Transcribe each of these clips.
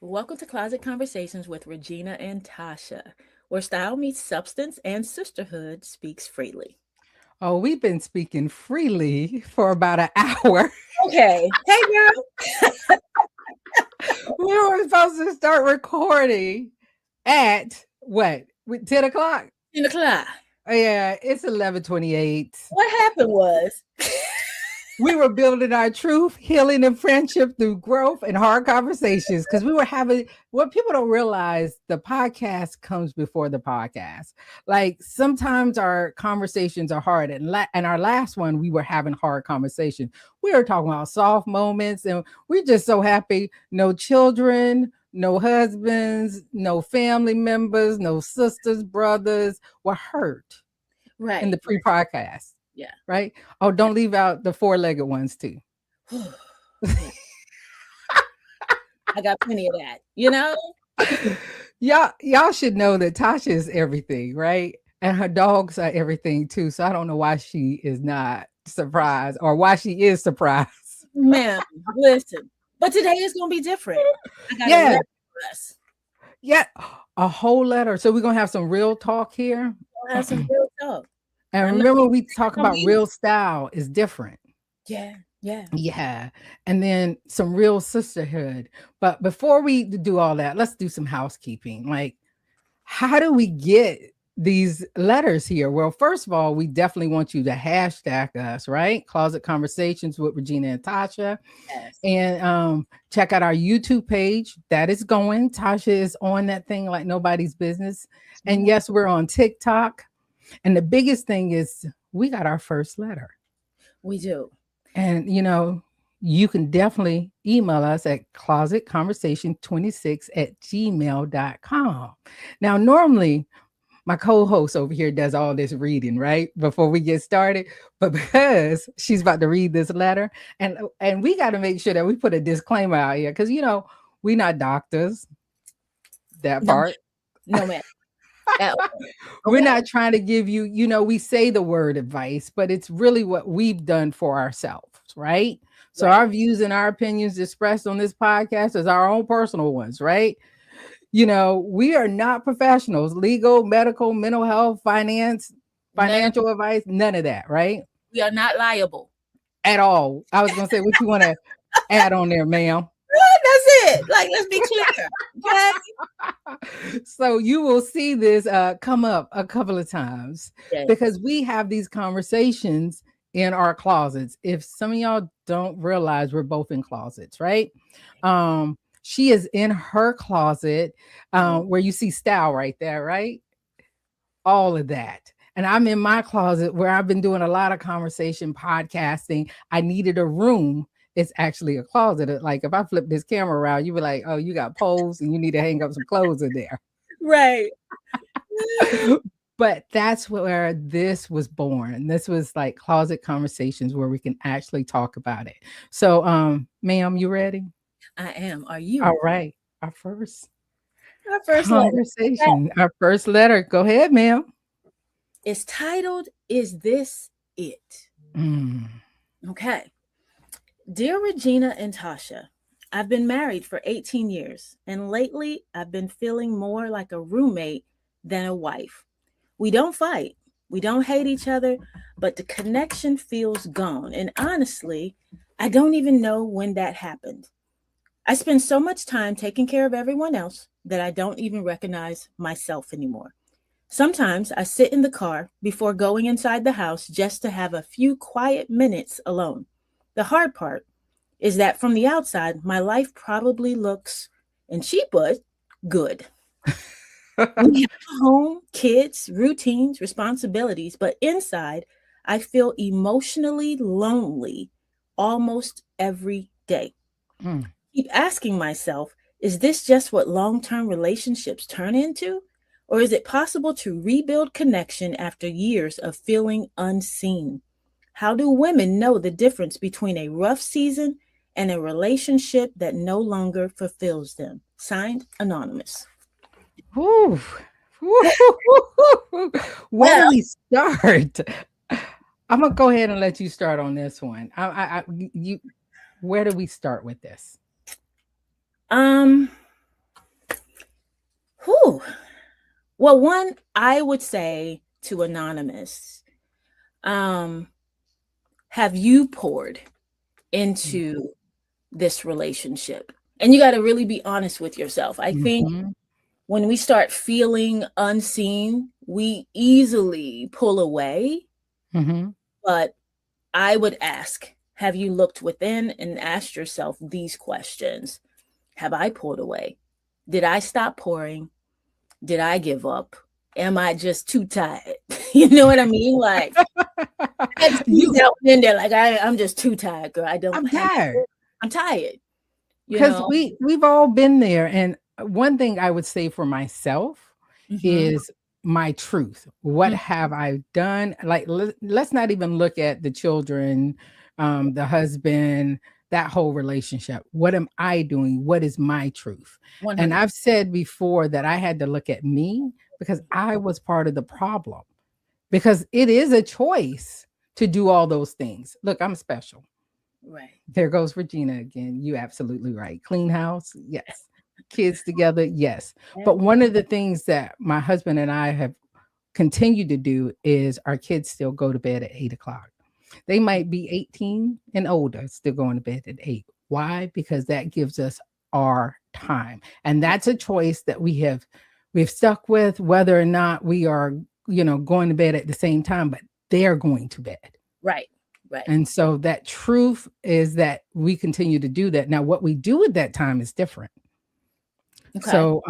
Welcome to Closet Conversations with Regina and Tasha, where style meets substance and sisterhood speaks freely. Oh, we've been speaking freely for about an hour. Okay. Hey, girl. We were supposed to start recording at what? 10 o'clock? In the cloud. Yeah, it's 11:28. What happened was, We were building our truth, healing, and friendship through growth and hard conversations because we were having what people don't realize the podcast comes before the podcast. Like sometimes our conversations are hard, and our last one, we were having hard conversations. We were talking about soft moments, and we're just so happy. No children, no husbands, no family members, no sisters, brothers were hurt in right. the pre-podcast, Yeah. right? Oh, don't leave out the four-legged ones too. Yeah. I got plenty of that, you know? Y'all should know that Tasha is everything, right? And her dogs are everything too. So I don't know why she is not surprised or why she is surprised. Man, listen. But today is going to be different. I got a Yeah, letter for us. yeah. A whole letter. So we're gonna have some real talk here. We'll have some real talk. And I'm not remember, we talk going to about be. real style is different. Yeah. Yeah. Yeah. And then some real sisterhood. But before we do all that, let's do some housekeeping. Like, how do we get these letters here? Well, first of all, we definitely want you to hashtag us, right? Closet Conversations with Regina and Tasha. Yes. And check out our YouTube page. That is going. Tasha is on that thing like nobody's business. And yes, we're on TikTok. And the biggest thing is we got our first letter. We do. And, you can definitely email us at closetconversation26@gmail.com. Now, normally my co-host over here does all this reading, right? Before we get started. But because she's about to read this letter, and we got to make sure that we put a disclaimer out here because we're not doctors, that No, part. no, man. At all. We're Okay. not trying to give you, we say the word advice, but it's really what we've done for ourselves, right? So Right. our views and our opinions expressed on this podcast is our own personal ones, right? We are not professionals, legal, medical, mental health, finance, None of, financial advice, none of that, right? we are not liable. At all. I was going to say, what you want to add on there, ma'am? That's it. Like, let's be clear. Okay. So you will see this come up a couple of times Yes. because we have these conversations in our closets. If some of y'all don't realize, we're both in closets, right? She is in her closet where you see style right there, right? All of that. And I'm in my closet where I've been doing a lot of conversation podcasting. I needed a room. It's actually a closet. Like if I flip this camera around, you be like, oh, you got poles and you need to hang up some clothes in there. Right. But that's where this was born. This was like closet conversations where we can actually talk about it. So, ma'am, you ready? I am. Are you? All right. Our first Our first letter. Okay. conversation, our first letter. Go ahead, ma'am. It's titled, Is This It? Mm. Okay. Dear Regina and Tasha, I've been married for 18 years, and lately I've been feeling more like a roommate than a wife. We don't fight, we don't hate each other, but the connection feels gone. And honestly, I don't even know when that happened. I spend so much time taking care of everyone else that I don't even recognize myself anymore. Sometimes I sit in the car before going inside the house just to have a few quiet minutes alone. The hard part is that from the outside, my life probably looks, and she put, good. We have a home, kids, routines, responsibilities, but inside, I feel emotionally lonely almost every day. Mm. Keep asking myself, is this just what long term relationships turn into? Or is it possible to rebuild connection after years of feeling unseen? How do women know the difference between a rough season and a relationship that no longer fulfills them? Signed, Anonymous. Whew. Woo. Where Well, do we start? I'm gonna go ahead and let you start on this one. You, where do we start with this? um, Well, one, I would say to Anonymous, um, have you poured into this relationship? And you got to really be honest with yourself. I think Mm-hmm. when we start feeling unseen, we easily pull away. Mm-hmm. But I would ask, have you looked within and asked yourself these questions? Have I pulled away? Did I stop pouring? Did I give up? Am I just too tired? You know what I mean? Like, I had to squeeze You, that one in there. Like, I'm just too tired, girl. I don't I'm have, tired. I'm tired, you Because know? we've all been there, and one thing I would say for myself Mm-hmm. is my truth. What Mm. have I done? Like, let's not even look at the children, the husband, that whole relationship. What am I doing? What is my truth? And 100. I've said before that I had to look at me because I was part of the problem, because it is a choice to do all those things. Look, I'm special. Right. There goes Regina again. You absolutely right. Clean house, yes. Kids together, yes. Yeah. But one of the things that my husband and I have continued to do is our kids still go to bed at 8 o'clock. They might be 18 and older, still going to bed at 8. Why? Because that gives us our time. And that's a choice that we've stuck with, whether or not we are, going to bed at the same time, but they're going to bed. Right. Right. And so that truth is that we continue to do that. Now, what we do at that time is different. Okay. So,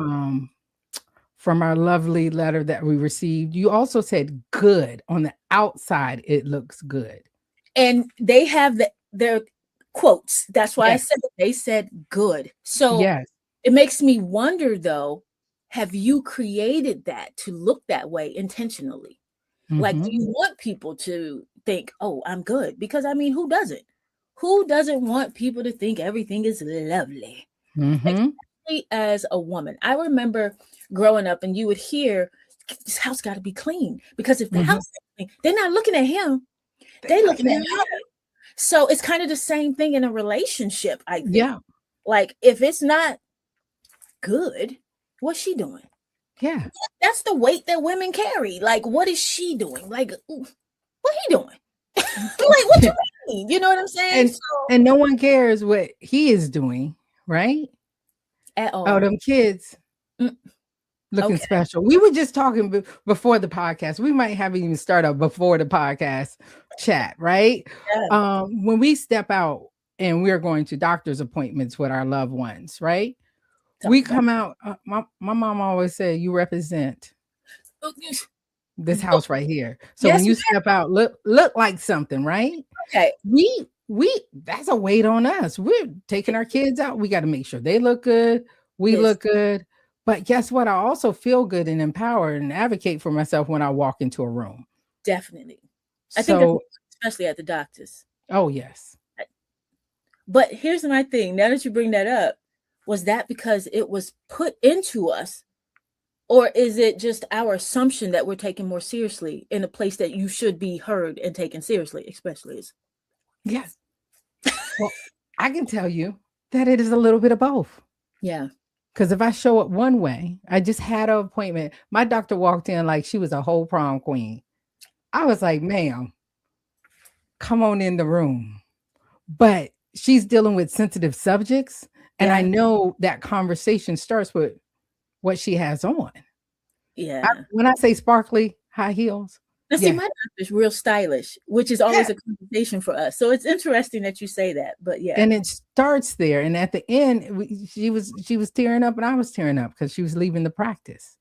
from our lovely letter that we received, you also said good on the outside, it looks good. And they have their quotes. That's why I Yes. said that they said good. So Yes. it makes me wonder though, have you created that to look that way intentionally? Like, do Hmm. you want people to think, oh, I'm good? Because I mean, who doesn't? Who doesn't want people to think everything is lovely? Hmm. Especially as a woman. I remember growing up and you would hear, this house got to be clean. Because if the Hmm. house is clean, they're not looking at him, They're they looking looking at at her. her. So it's kind of the same thing in a relationship, I think. Yeah. Like, if it's not good, what's she doing? Yeah. That's the weight that women carry. Like, what is she doing? Like, what he doing? Like, what you mean? You know what I'm saying? and So, and no one cares what he is doing, right? at Oh, all. them kids Mm, looking okay. special. We were just talking before the podcast. We might have even started before the podcast chat, right? Yeah. When we step out and we're going to doctor's appointments with our loved ones, right? Talk We about come out. My mom always said, "You represent it. this house right here." So when Yes, you step out, look like something, right? okay. We That's a weight on us. We're taking our kids out. We got to make sure they look good. We Listen, look good. But guess what? I also feel good and empowered and advocate for myself when I walk into a room. definitely. I think that's So, especially at the doctors. oh yes. But here's my thing. Now that you bring that up, was that because it was put into us, or is it just our assumption that we're taken more seriously in a place that you should be heard and taken seriously, especially as Yes. Well, I can tell you that it is a little bit of both. yeah, Because if I show up one way, I just had an appointment. My doctor walked in like she was a whole prom queen. I was like, ma'am, come on in the room. But she's dealing with sensitive subjects. And I yeah, know that conversation starts with what she has on. yeah. When I say sparkly high heels, Now, see, yeah, my doctor's real stylish, which is always yeah. a conversation for us. So it's interesting that you say that. But yeah, And it starts there. And at the end, she was tearing up and I was tearing up because she was leaving the practice.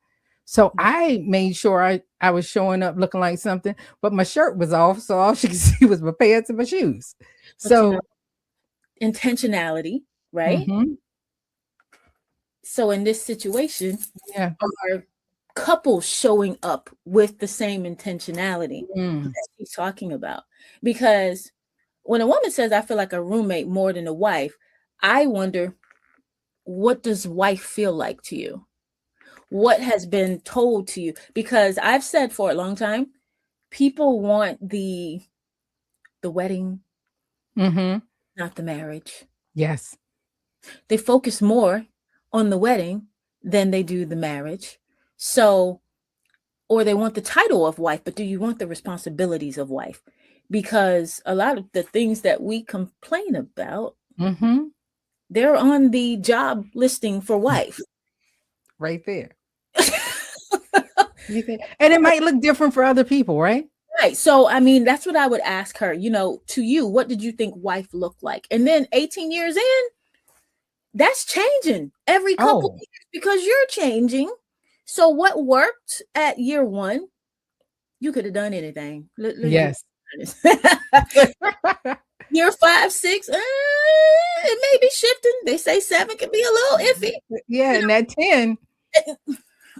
So I made sure I was showing up looking like something, but my shirt was off. So all she could see was my pants and my shoes. but you know, So, intentionality, right? mhm, So in this situation, yeah. are couples showing up with the same intentionality Mm, that she's talking about? Because when a woman says, I feel like a roommate more than a wife, I wonder, what does wife feel like to you? What has been told to you? Because I've said for a long time, people want the wedding, mhm. not the marriage. Yes. They focus more on the wedding than they do the marriage. So or they want the title of wife, but do you want the responsibilities of wife? Because a lot of the things that we complain about, Mm-hmm. they're on the job listing for wife. Right there. Right there. And it might look different for other people, right? Right. So, I mean, that's what I would ask her, to you, what did you think wife looked like? And then 18 years in, that's changing every couple Oh, years because you're changing. So, what worked at year one, you could have done anything. Let's just yes. be honest. Year five, six, it may be shifting. They say seven can be a little iffy. Yeah, You and that 10.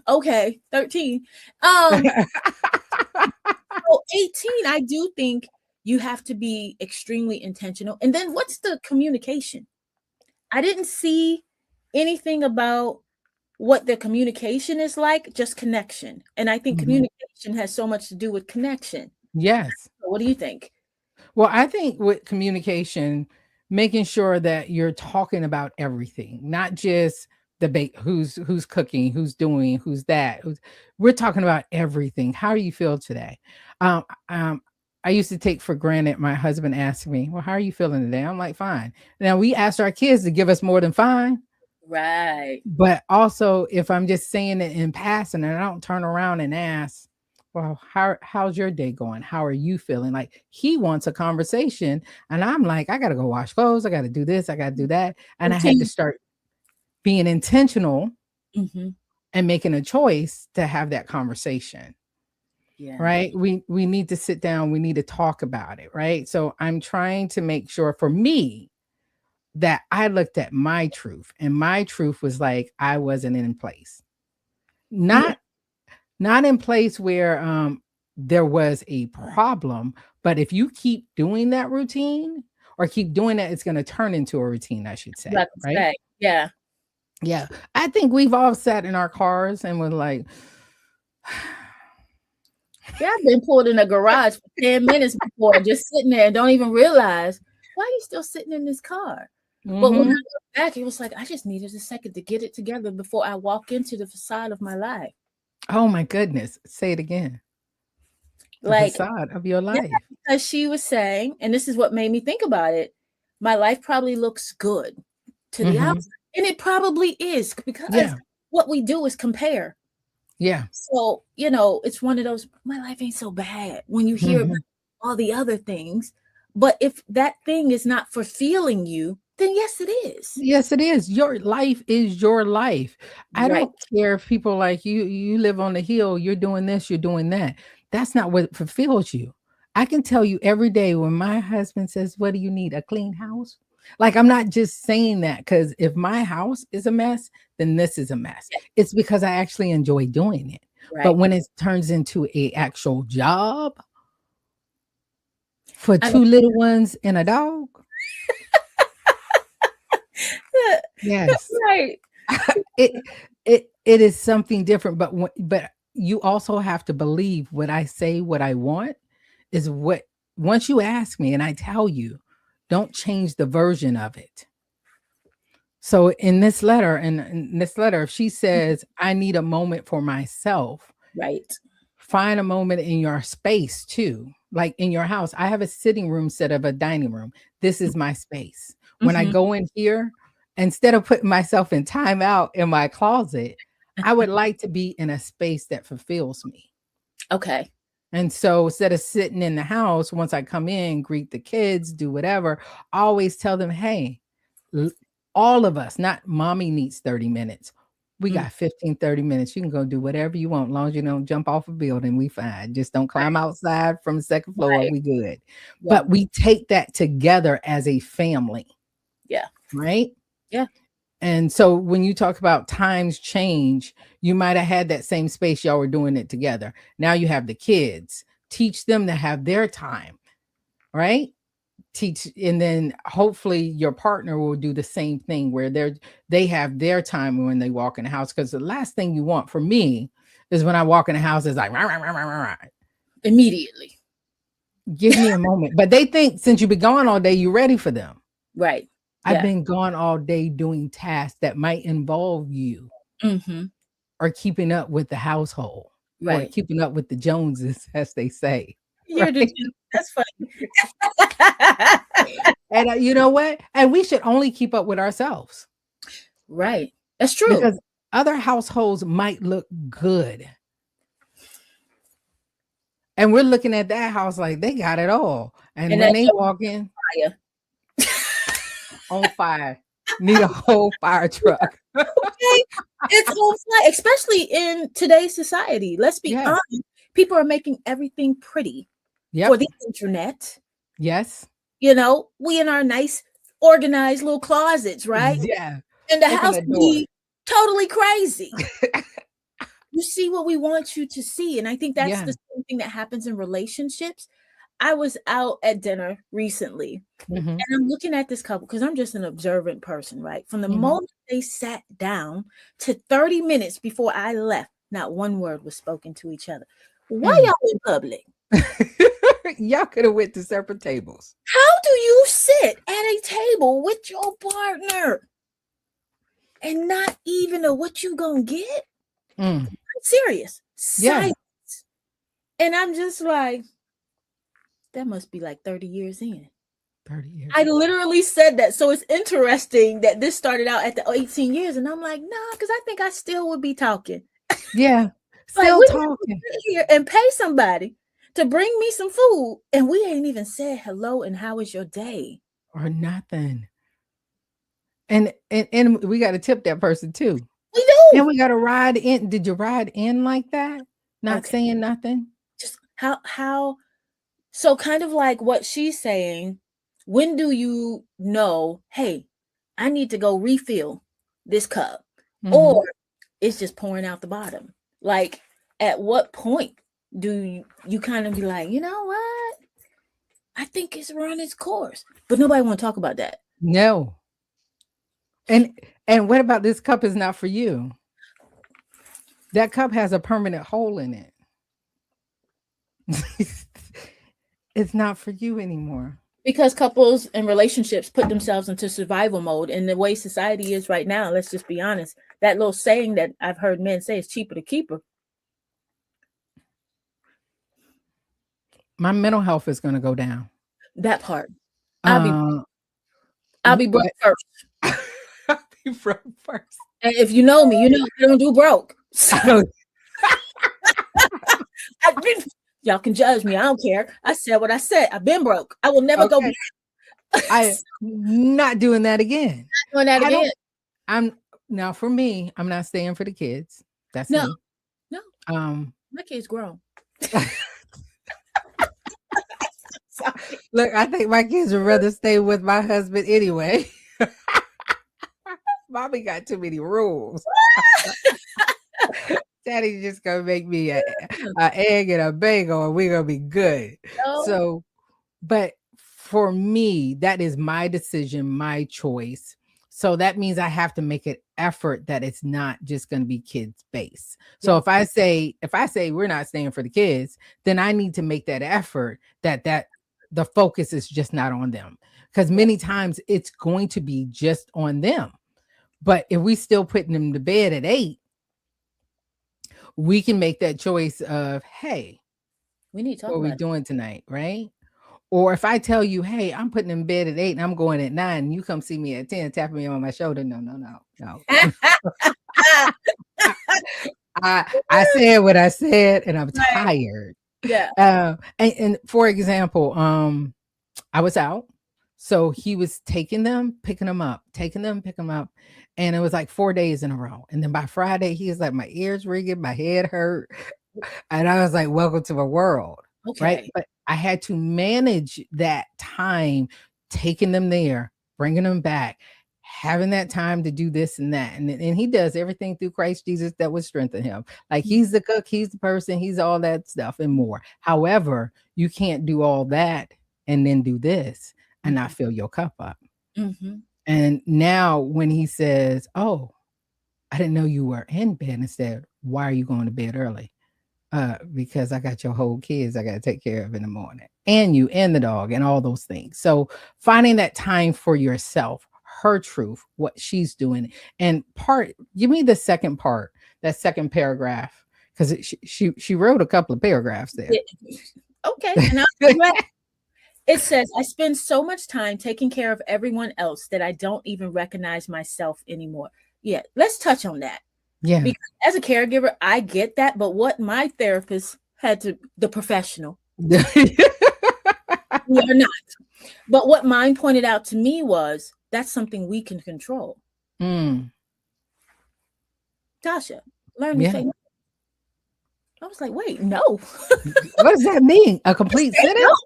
Okay, 13. Um, so 18, I do think you have to be extremely intentional. And then what's the communication? I didn't see anything about what the communication is like, just connection. And I think Mhm. communication has so much to do with connection. Yes. So what do you think? Well, I think with communication, making sure that you're talking about everything, not just debate who's cooking, who's doing, who's that. We're talking about everything. How do you feel today? Um, um, I used to take for granted. My husband asked me, "Well, how are you feeling today?" I'm like, "Fine." Now we asked our kids to give us more than fine, Right. but also if I'm just saying it in passing and I don't turn around and ask, well, how's your day going? How are you feeling? Like he wants a conversation. And I'm like, I gotta go wash clothes, I gotta do this, I gotta do that. And I had to Routine. start being intentional Hmm. and making a choice to have that conversation. Yeah. Right. We need to sit down, we need to talk about it. Right. So I'm trying to make sure for me that I looked at my truth, and my truth was like I wasn't in place. Yeah. Not Not in place where, there was a problem, but if you keep doing that routine or keep doing that, it's gonna turn into a routine, I should say, About to right? say. Yeah. Yeah. I think we've all sat in our cars and we're like, Yeah, I've been pulled in a garage for 10 minutes before, just sitting there and don't even realize, why are you still sitting in this car? But when I mhm. look back, it was like, I just needed a second to get it together before I walk into the facade of my life. Oh my goodness. Say it again. The Like, facade of your yeah, life. because she was saying, and this is what made me think about it, my life probably looks good to the Mhm. outside. And it probably is because Yeah. what we do is compare. Yeah. So, it's one of those, my life ain't so bad when you hear about Mhm. all the other things. But if that thing is not fulfilling you, then yes, it is. Yes, it is. Your life is your life. I Right. don't care if people like you live on the hill, you're doing this, you're doing that. That's not what fulfills you. I can tell you every day when my husband says, "What do you need? A clean house?" Like I'm not just saying that because if my house is a mess, then this is a mess. Yeah. It's because I actually enjoy doing it. But Right. when it turns into a actual job for I mean, two little ones and a dog, yes. right. It it is something different, but but you also have to believe what I say, what I want is what once you ask me and I tell you, don't change the version of it. So in this letter, if she says, I need a moment for myself, Right. find a moment in your space too. Like in your house, I have a sitting room instead of a dining room. This is my space. When I Hmm. go in here, instead of putting myself in timeout in my closet, I would like to be in a space that fulfills me. Okay. And so instead of sitting in the house, once I come in, greet the kids, do whatever, I always tell them, hey, l- all of us, not mommy needs 30 minutes. We Mm. got 15, 30 minutes. You can go do whatever you want. As long as you don't jump off a building, we fine. Just don't climb Right. outside from the second floor. Right. We good. Yeah. But we take that together as a family, Yeah. right? Yeah. And so when you talk about times change, you might have had that same space, y'all were doing it together. Now you have the kids. Teach them to have their time, right? Teach, and then hopefully your partner will do the same thing where they have their time when they walk in the house. Because the last thing you want for me is when I walk in the house, it's like "Rah, rah, rah, rah, rah, rah." Immediately. Give me a moment. But they think since you've been gone all day, you're ready for them. Right. I've Yeah. been gone all day doing tasks that might involve you Hmm. or keeping up with the household. or Right. keeping up with the Joneses, as they say. You're the Right. truth. That's funny. And you know what? And we should only keep up with ourselves Right. That's true. because other households might look good. And we're looking at that house like they got it all. And And when that's they your walk in fire. on fire, need a whole fire truck. Okay. It's on fire, especially in today's society. Let's be Yeah. honest. People are making everything pretty for Yep. the internet. Yes. We in our nice, organized little closets, right? Yeah. And the Open house that door. be totally crazy. You see what we want you to see. And I think that's Yeah. the same thing that happens in relationships. I was out at dinner recently Hmm. and I'm looking at this couple because I'm just an observant person, right? From the Hmm. moment they sat down to 30 minutes before I left, not one word was spoken to each other. Why Mm. y'all in public? Y'all could have went to separate tables. How do you sit at a table with your partner and not even know what you gonna get? Mm. I'm serious. Yeah. Silence. And I'm just like, that must be like 30 years in. 30 years. I literally said that. So it's interesting that this started out at the 18 years. And I'm like, nah, because I think I still would be talking. Yeah. Like, Still we have to talking sit here and pay somebody to bring me some food. And we ain't even said hello and how was your day? or nothing. And we got to tip that person too. We And do. we got to ride in. Did you ride in like that? Not Okay. saying nothing? Just how so kind of like what she's saying, when do you know, hey, I need to go refill this cup? Mm-hmm. Or it's just pouring out the bottom. Like at what point do you kind of be like, you know what? I think it's run its course. But nobody want to talk about that. No. And what about this cup is not for you? That cup has a permanent hole in it. It's not for you anymore. Because couples and relationships put themselves into survival mode. And the way society is right now, let's just be honest. That little saying that I've heard men say is cheaper to keep her. My mental health is going to go down. That part. I'll be Uh, I'll be broke what? first. Be broke first. And if you know me, you know I don't do broke. So I don't. I've been, y'all can judge me. I don't care. I said what I said. I've been broke. I will never go Okay. back. I not doing that again. Doing that I again. don't. I'm now for me. I'm not staying for the kids. That's No, me. no. Um, My kid's grown. look, I think my kids would rather stay with my husband anyway. Mommy got too many rules. Daddy's just gonna make me a egg and a bagel, and we're gonna be good. No. So, but for me, that is my decision, my choice. So that means I have to make an effort that it's not just going to be kids based. So Yeah. if I say we're not staying for the kids, then I need to make that effort that the focus is just not on them. Because many times it's going to be just on them. But if we still putting them to bed at 8, we can make that choice of, hey, We need to talk what are we about doing tonight? Right. Or if I tell you, hey, I'm putting in bed at 8 and I'm going at 9, and you come see me at 10, tapping me on my shoulder. No, no, no, no. it. I said what I said, and I'm Right. tired. Yeah. And for example, I was out. So he was taking them, picking them up, taking them, picking them up. And it was like 4 days in a row. And then by Friday, he was like, my ears ringing, my head hurt. And I was like, welcome to my world. Right. Okay. But I had to manage that time, taking them there, bringing them back, having that time to do this and that. And he does everything through Christ Jesus that would strengthen him. Like he's the cook, he's the person, he's all that stuff and more. However, you can't do all that and then do this and not fill your cup up. Mm-hmm. And now when he says, oh, I didn't know you were in bed, and said, why are you going to bed early? Because I got your whole kids I got to take care of in the morning, and you and the dog and all those things. So finding that time for yourself, her truth, what she's doing. And give me the second part, that second paragraph, because she wrote a couple of paragraphs there. Yeah. Okay, and it says, I spend so much time taking care of everyone else that I don't even recognize myself anymore. Yeah, let's touch on that. Yeah. Because as a caregiver, I get that. But what my therapist had to, the professional, we are not. But what mine pointed out to me was that's something we can control. Mm, Tasha, learn to yeah. say no. I was like, wait, no. What does that mean? A complete Say no. sentence?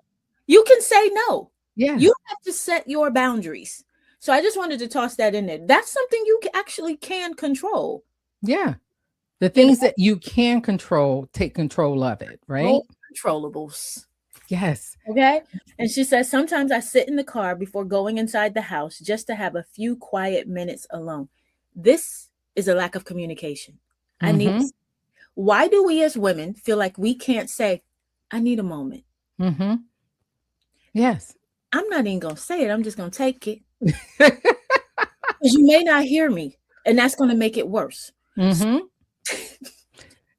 You can say no. Yeah. You have to set your boundaries. So I just wanted to toss that in there. That's something you actually can control. Yeah. The You know, things that you can control, take control of it, right? no controllables. Yes. Okay. And she says, sometimes I sit in the car before going inside the house just to have a few quiet minutes alone. This is a lack of communication. I need, Mhm. why do we as women feel like we can't say, I need a moment? Mhm. Yes. I'm not even going to say it. I'm just going to take it because you may not hear me. And that's going to make it worse. Mhm.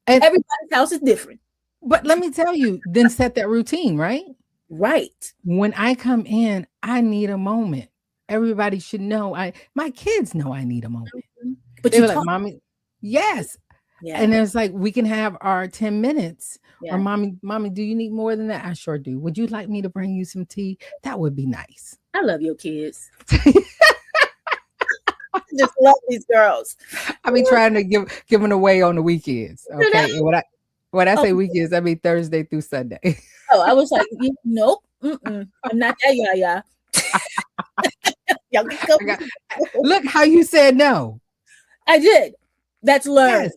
And Everybody's house is different. but let me tell you, then set that routine, right? Right. When I come in, I need a moment. Everybody should know my kids know I need a moment. But They you were like, talk. "Mommy, yes." Yeah. And it's like, we can have our 10 minutes. Or Yeah. mommy, do you need more than that? I sure do. Would you like me to bring you some tea? That would be nice. I love your kids. I just love these girls. I be trying to give them away on the weekends. You know? Okay. And when I Oh, say weekends, I mean Thursday through Sunday. oh, I was like, nope. Mm-mm. I'm not that yaya. Y'all can I got, go. look how you said no. I did. That's learned. Yes.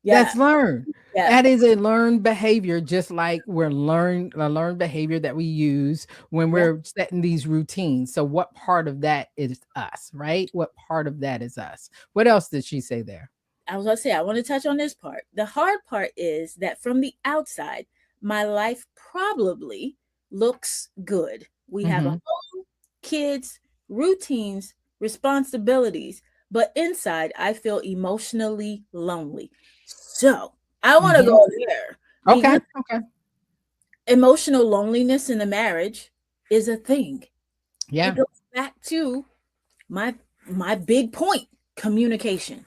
Yeah. That's learned. Yeah. That is a learned behavior, just like we're learned a learned behavior that we use when Yeah. we're setting these routines. So what part of that is us, right? What part of that is us? What else did she say there? I was going to say, I want to touch on this part. The hard part is that from the outside, my life probably looks good. We have a Mhm. home, kids, routines, responsibilities, but inside, I feel emotionally lonely. So I want to Mhm. go there Okay. because Okay. emotional loneliness in a marriage is a thing. It Yeah. goes back to my my big point, communication.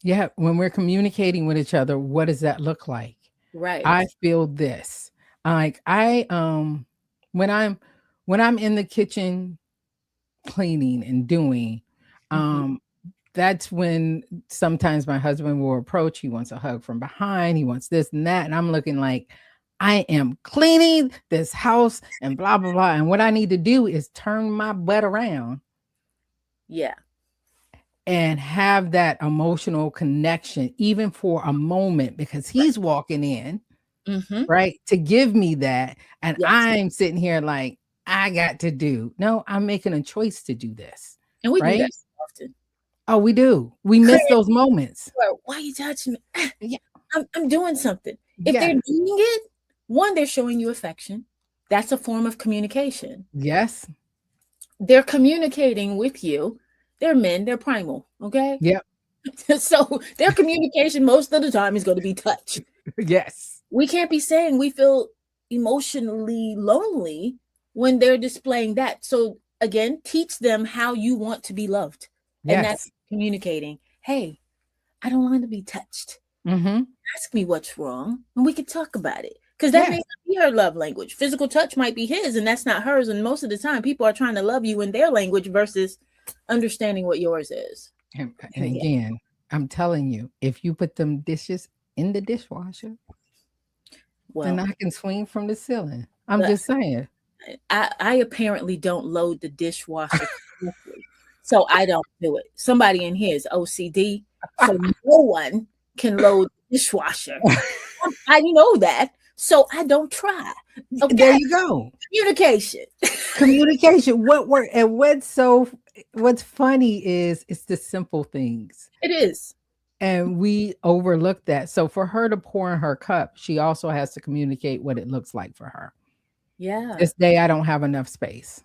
Yeah. When we're communicating with each other, what does that look like? Right. I feel this. Like when I'm in the kitchen cleaning and doing, Mhm. um that's when sometimes my husband will approach. He wants a hug from behind. He wants this and that. And I'm looking like, I am cleaning this house and blah, blah, blah. And what I need to do is turn my butt around Yeah. and have that emotional connection, even for a moment, because Right. he's walking in, Mhm. right, to give me that. And Yes. I'm sitting here like, I got to do. No, I'm making a choice to do this, And we do that right? so often. Oh, we do. We miss those moments. Why are you touching me? Yeah. I'm doing something. If they're Yeah. doing it, one, they're showing you affection. That's a form of communication. Yes. They're communicating with you. They're men, they're primal, okay? Yep. So their communication most of the time is going to be touch. Yes. We can't be saying we feel emotionally lonely when they're displaying that. So again, teach them how you want to be loved. And that's Yes. communicating. Hey, I don't want to be touched. Mhm. Ask me what's wrong and we could talk about it. Because that may Yes. not be her love language. Physical touch might be his and that's not hers. And most of the time, people are trying to love you in their language versus understanding what yours is. And Yeah. again, I'm telling you, if you put them dishes in the dishwasher, then Well, I can swing from the ceiling. I'm but just saying. I apparently don't load the dishwasher correctly. So I don't do it. Somebody in here is OCD. So no one can load the dishwasher. I know that. So I don't try. There Okay. you go. Communication. Communication. What's funny is it's the simple things. It is. And we overlook that. So for her to pour in her cup, she also has to communicate what it looks like for her. Yeah. This day I don't have enough space.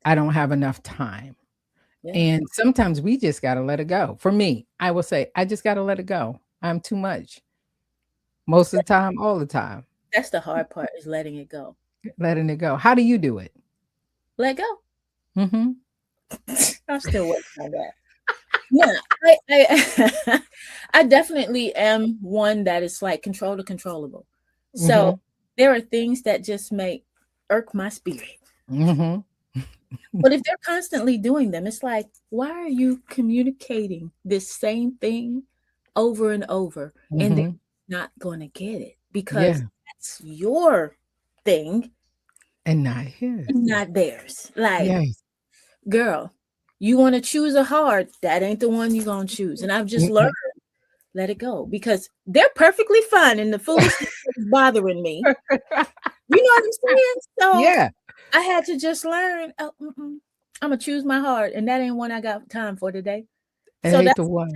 I don't have enough time. Yeah. And sometimes we just got to let it go. For me, I will say, I just got to let it go. I'm too much. Most of the time, all the time. That's the hard part, is letting it go. Letting it go. How do you do it? Let go. Mhm. I'm still working on that. Yeah, I I definitely am one that is like control the controllable. So Mhm. there are things that just make irk my spirit. Mhm. But if they're constantly doing them, it's like, why are you communicating this same thing over and over and they're Mhm. not going to get it because Yeah. that's your thing And not his. and not theirs. Like, Yes. girl, you want to choose a hard, that ain't the one you're going to choose. And I've just learned, Mm-mm. let it go because they're perfectly fine and the foolishness is bothering me. You know what I'm saying? So Yeah. I had to just learn, oh, I'm going to choose my heart. And that ain't one I got time for today. It So ain't the that's, one.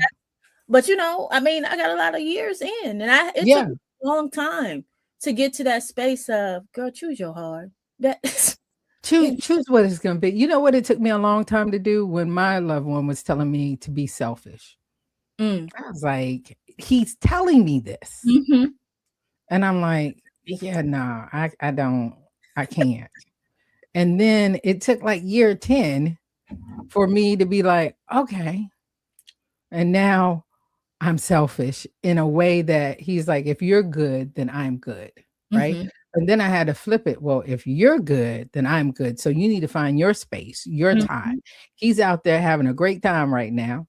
but I mean, I got a lot of years in, and it took Yeah. me a long time to get to that space of, girl, choose your heart. That it, Choose what it's gonna be. You know what it took me a long time to do when my loved one was telling me to be selfish. mm, I was like, he's telling me this. mm-hmm. And I'm like, yeah, nah, I don't, I can't. And then it took like year 10 for me to be like, okay. And now I'm selfish in a way that he's like, if you're good, then I'm good. Right. Mm-hmm. And then I had to flip it. Well, if you're good, then I'm good. So you need to find your space, your time. Mm-hmm. He's out there having a great time right now.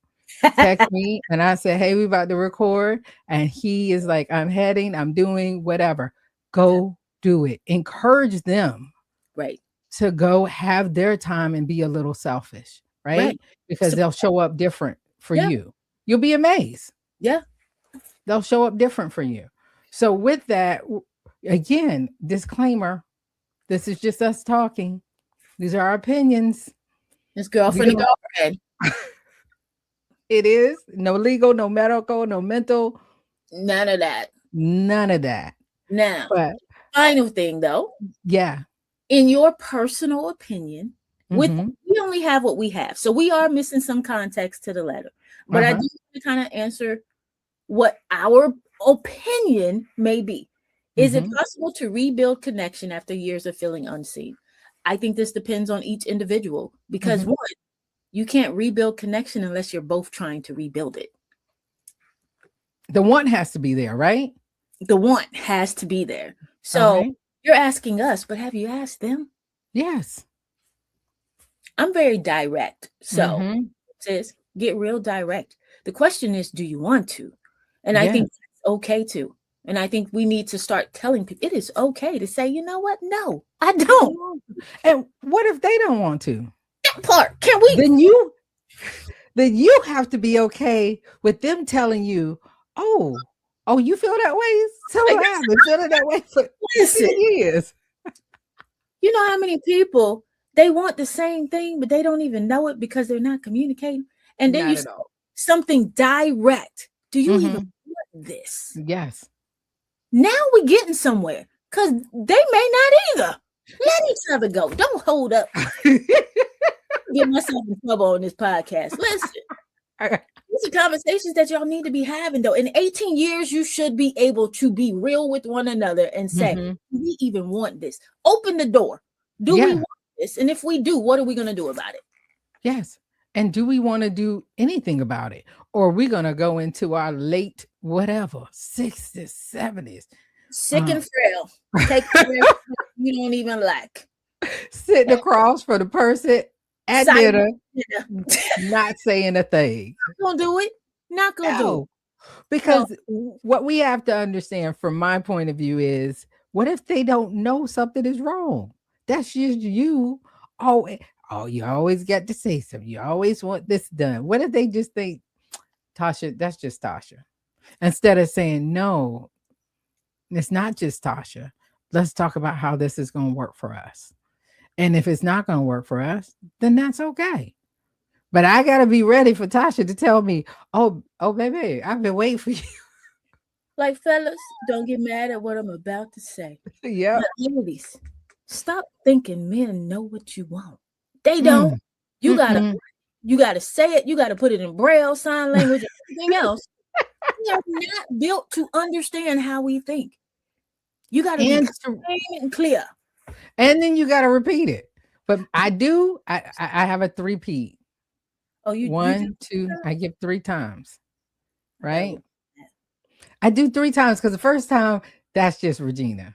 Text me and I said, hey, we about to record. And he is like, I'm heading, I'm doing whatever. Yeah, Go do it. Encourage them right, to go have their time and be a little selfish, right. right? Because So, they'll show up different for yeah, you. You'll be amazed. yeah. They'll show up different for you. So, with that, again, disclaimer, this is just us talking. These are our opinions. It's We girlfriend and don't, girlfriend. it is no legal, no medical, no mental, None of that. none of that. Now, But final thing though, yeah. in your personal opinion, with Hmm. we only have what we have, so we are missing some context to the letter. But I do Uh-huh. want to kind of answer what our opinion may be. Is it Hmm. possible to rebuild connection after years of feeling unseen? I think this depends on each individual because Hmm. one, you can't rebuild connection unless you're both trying to rebuild it. The one has to be there, right? The want has to be there. All So right. you're asking us, but have you asked them? Yes. I'm very direct. So, Hmm. sis, get real direct. The question is, do you want to? And I think Yes. it's okay to. And I think we need to start telling people it is okay to say, you know what? No, I I don't don't. want to. And what if they don't want to? That part. Can we? Then you then you have to be okay with them telling you, "Oh, oh, you feel that way? So Like, I've been feeling that way for 10 listen, years." you know how many people they want the same thing, but they don't even know it because they're not communicating. And then Not you at say all. something direct. Do you even Mhm. want this? Yes. Now we're getting somewhere because they may not either. Let each other go. Don't hold up. Get myself in trouble on this podcast. Listen, these are conversations that y'all need to be having, though. In 18 years, you should be able to be real with one another and say, Mhm. do we even want this? Open the door. Do we Yeah. want this? And if we do, what are we going to do about it? Yes. And do we wanna do anything about it? Or are we gonna go into our late whatever, 60s, 70s, Sick uh, and frail. Take care of you don't even like. sitting across from the person at Silent. dinner, not saying a thing? Not gonna do it. Not gonna do it. No. So Because what we have to understand from my point of view is, what if they don't know something is wrong? That's just you. Oh, oh, you always got to say something. You always want this done. What if they just think, Tasha, that's just Tasha? Instead of saying, no, it's not just Tasha. Let's talk about how this is going to work for us. And if it's not going to work for us, then that's okay. But I got to be ready for Tasha to tell me, oh, baby, I've been waiting for you. like, fellas, don't get mad at what I'm about to say. Yep. But ladies, stop thinking men know what you want. They don't. Mm. You gotta Mm-mm. you gotta say it, you gotta put it in braille, sign language, and everything else. We are not built to understand how we think. You got to be and plain and clear. and then you got to repeat it. But I do. I have a three-peat. Oh, you do. One, two. I give three times. I gotta Right. work on I do three times because the first time that's just Regina.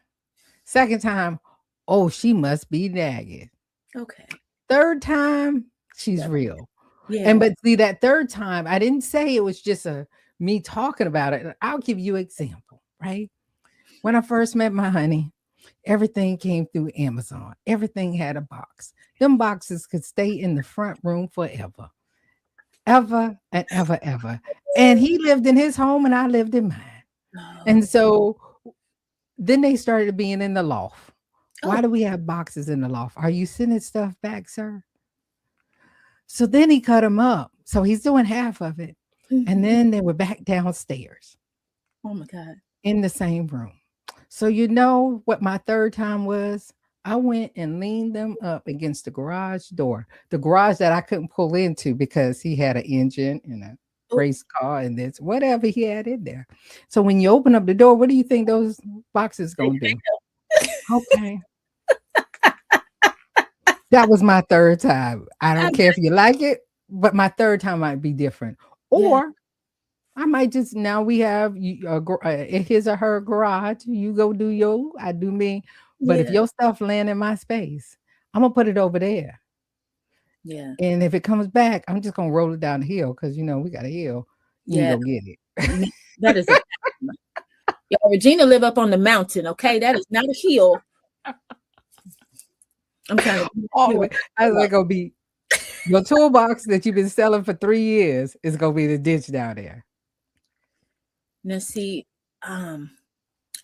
Second time, oh, she must be nagging. that. Okay. Third time, she's That, real. And yeah. but see that third time, I didn't say it was just a me talking about it. I'll give you an example, right? When I first met my honey, everything came through Amazon. Everything had a box. Them boxes could stay in the front room forever, ever and ever, ever. And he lived in his home and I lived in mine. And Oh. so then they started being in the loft. Why Oh. do we have boxes in the loft? Are you sending stuff back, sir? So then he cut them up. So he's doing half of it. And Mhm. then they were back downstairs Oh my God. in the same room. So you know what my third time was? I went and leaned them up against the garage door, the garage that I couldn't pull into because he had an engine and a Oh, race car and this whatever he had in there. So when you open up the door, what do you think those boxes they gonna think do? Okay. That was my third time. I I don't care got if you like it, but my third time might be different. yeah, Or I might just now we have his or her garage. You go do your, I do me. But if yeah, your stuff land in my space, I'm gonna put it over there. yeah, And if it comes back, I'm just gonna roll it down the hill because you know we got a hill. You can yeah. go get it. No, that is a yeah, Regina live up on the mountain, okay? That is not a hill. I'm trying to Always. That's like gonna be your toolbox that you've been selling for 3 years is gonna be the ditch down there. now see, um,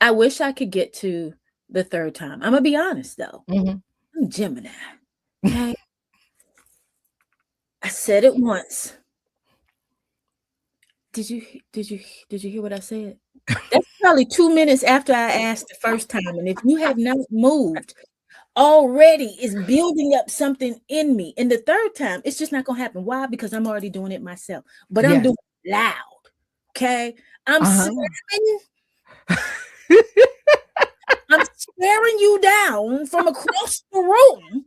I wish I could get to the third time. I'm gonna be honest though. Mhm. I'm Gemini. Okay. I said it once. Did you did you hear what I said? That's probably 2 minutes after I asked the first time. And if you have not moved, already is building up something in me. And the third time, it's just not gonna happen. Why? Because I'm already doing it myself. But I'm Yes. doing it loud. Okay. I'm Uh-huh. slamming, I'm staring you down from across the room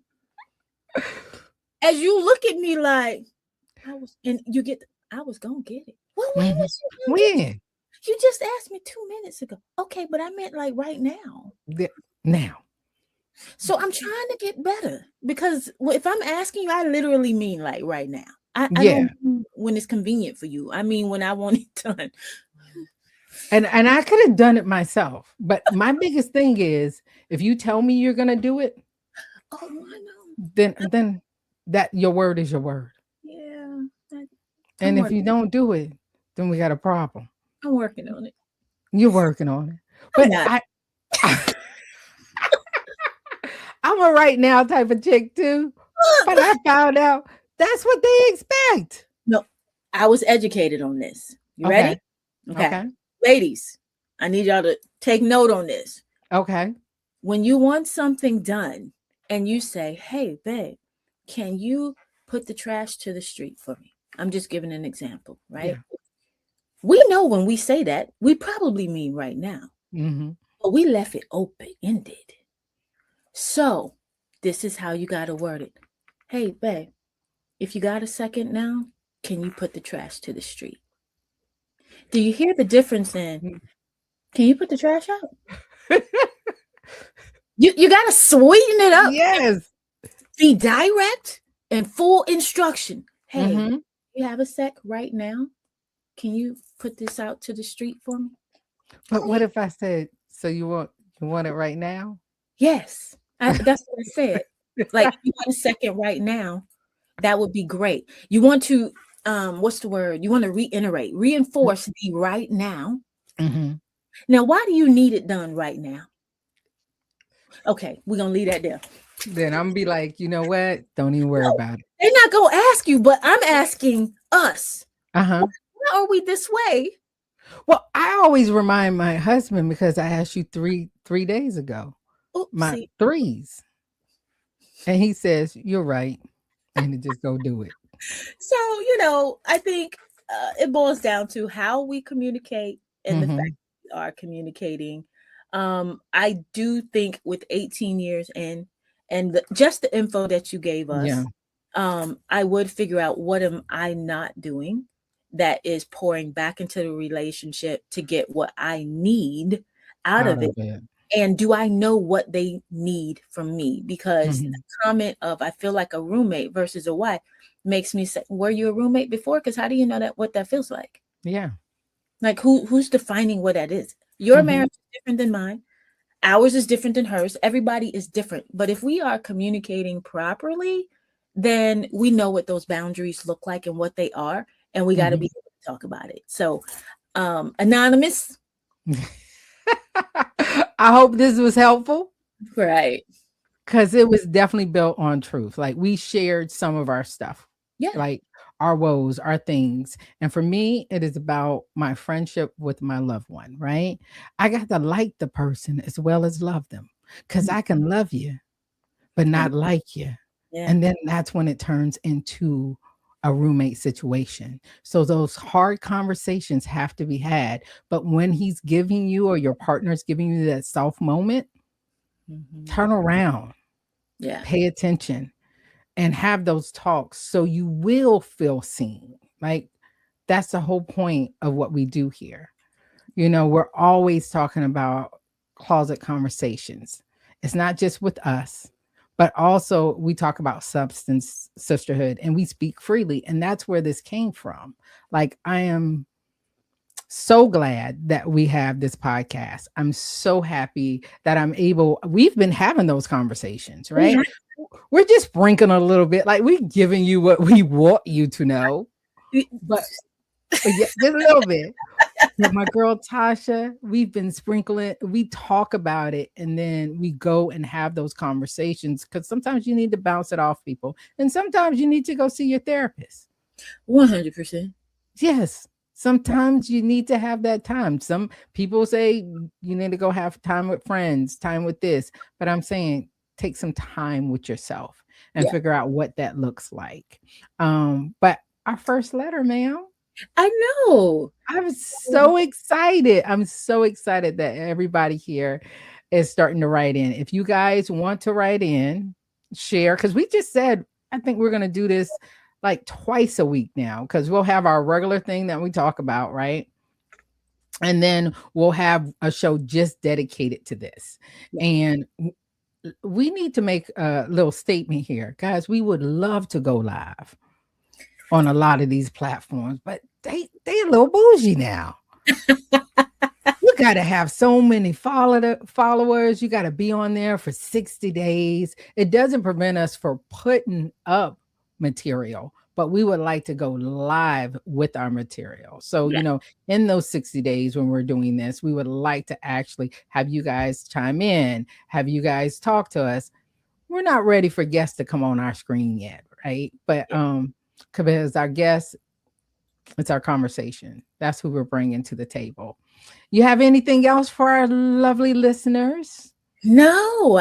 as you look at me like I was and you get I was gonna get it. Well, when Mhm. was you gonna get it? When? You just asked me 2 minutes ago. Okay, but I meant like right now. The now. So I'm trying to get better because if I'm asking you, I literally mean like right now. I Yeah. don't mean when it's convenient for you. I mean when I want it done. And I could have done it myself. But my biggest thing is if you tell me you're gonna do it, Oh, I know. then that your word is your word. Yeah, I, I'm And if working. you don't do it, then we got a problem. I'm working on it. You're working on it. I'm But not. I'm a right now type of chick too. But I found out that's what they expect. No, I was educated on this. You ready? Okay. Okay, Okay. ladies, I need y'all to take note on this. Okay. When you want something done, and you say, "Hey, babe, can you put the trash to the street for me?" I'm just giving an example, right? Yeah. We know when we say that, we probably mean right now, Mhm. but we left it open ended. So, this is how you got to word it. Hey, babe, if you got a second now, can you put the trash to the street? Do you hear the difference in, can you put the trash out? You got to sweeten it up, Yes. be direct and full instruction. Hey, Mhm. you have a sec right now? Can you put this out to the street for me? But Oh, what yeah. if I said, "So you want it right now?" Yes. That's what I said. Like, if you got a second right now, that would be great. You want to, what's the word? You want to reiterate, reinforce the right now. Mhm. Now, why do you need it done right now? Okay, we're gonna leave that there. Then I'm be like, "You know what? Don't even worry No, about it." they're not gonna ask you, but I'm asking us. Uh-huh. Why are we this way? Well, I always remind my husband because I asked you 3 days ago. My Oopsie. threes. And he says, "You're right." And to just go do it. So, I think it boils down to how we communicate and the fact Mhm. we are communicating. I do think with 18 years in and just the info that you gave Yeah. us, I would figure out what am I not doing that is pouring back into the relationship to get what I need out Out of it. of it. And do I know what they need from me? Because the Mhm. comment of I feel like a roommate versus a wife makes me say, were you a roommate before? Because how do you know that what that feels like? Yeah. Like who's defining what that is? Your Mhm. marriage is different than mine. Ours is different than hers. Everybody is different. But if we are communicating properly, then we know what those boundaries look like and what they are, and we got to be Mhm. able to talk about it. So, anonymous, I hope this was helpful. right? Because it was definitely built on truth. Like, we shared some of our stuff, Yeah. like our woes, our things. And for me, it is about my friendship with my loved one, right? I got to like the person as well as love them, because Mm, I can love you, but I know. not like you. Yeah. And then that's when it turns into a roommate situation. So those hard conversations have to be had. But when he's giving you, or your partner's giving you, that soft moment, Hmm. turn around, Yeah. pay attention, and have those talks so you will feel seen. Like, that's the whole point of what we do here. We're always talking about closet conversations. It's not just with us, but also we talk about substance sisterhood, and we speak freely. And that's where this came from. Like, I am so glad that we have this podcast. I'm so happy that we've been having those conversations, We right? have. We're just sprinkling a little bit, like we giving you what we want you to know, but yeah, just a little bit. But my girl Tasha, we've been sprinkling, we talk about it, and then we go and have those conversations, because sometimes you need to bounce it off people, and sometimes you need to go see your therapist. 100%. Yes. Sometimes you need to have that time. Some people say you need to go have time with friends, time with this, but I'm saying take some time with yourself and Yeah. figure out what that looks like. But our first letter, ma'am, I know. I'm so excited. I'm so excited that everybody here is starting to write in. If you guys want to write in, share, because we just said, I think we're going to do this like twice a week now, because we'll have our regular thing that we talk about, right? And then we'll have a show just dedicated to this. Yeah. And we need to make a little statement here. Guys, we would love to go live on a lot of these platforms, but they a little bougie now. You got to have so many followers. You got to be on there for 60 days. It doesn't prevent us from putting up material, but we would like to go live with our material. So, Yeah. in those 60 days when we're doing this, we would like to actually have you guys chime in, have you guys talk to us. We're not ready for guests to come on our screen yet, right? But Yeah. because our guests, it's our conversation. That's who we're bringing to the table. You have anything else for our lovely listeners? No,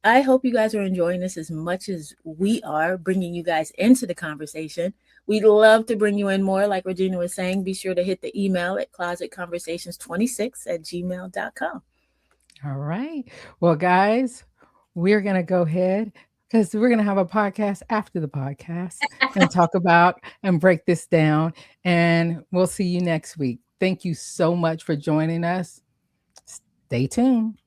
I hope you guys are enjoying this as much as we are bringing you guys into the conversation. We'd love to bring you in more, like Regina was saying. Be sure to hit the email at closetconversations26@gmail.com. All right. Well, guys, we're going to go ahead, because we're going to have a podcast after the podcast and talk about and break this down. And we'll see you next week. Thank you so much for joining us. Stay tuned.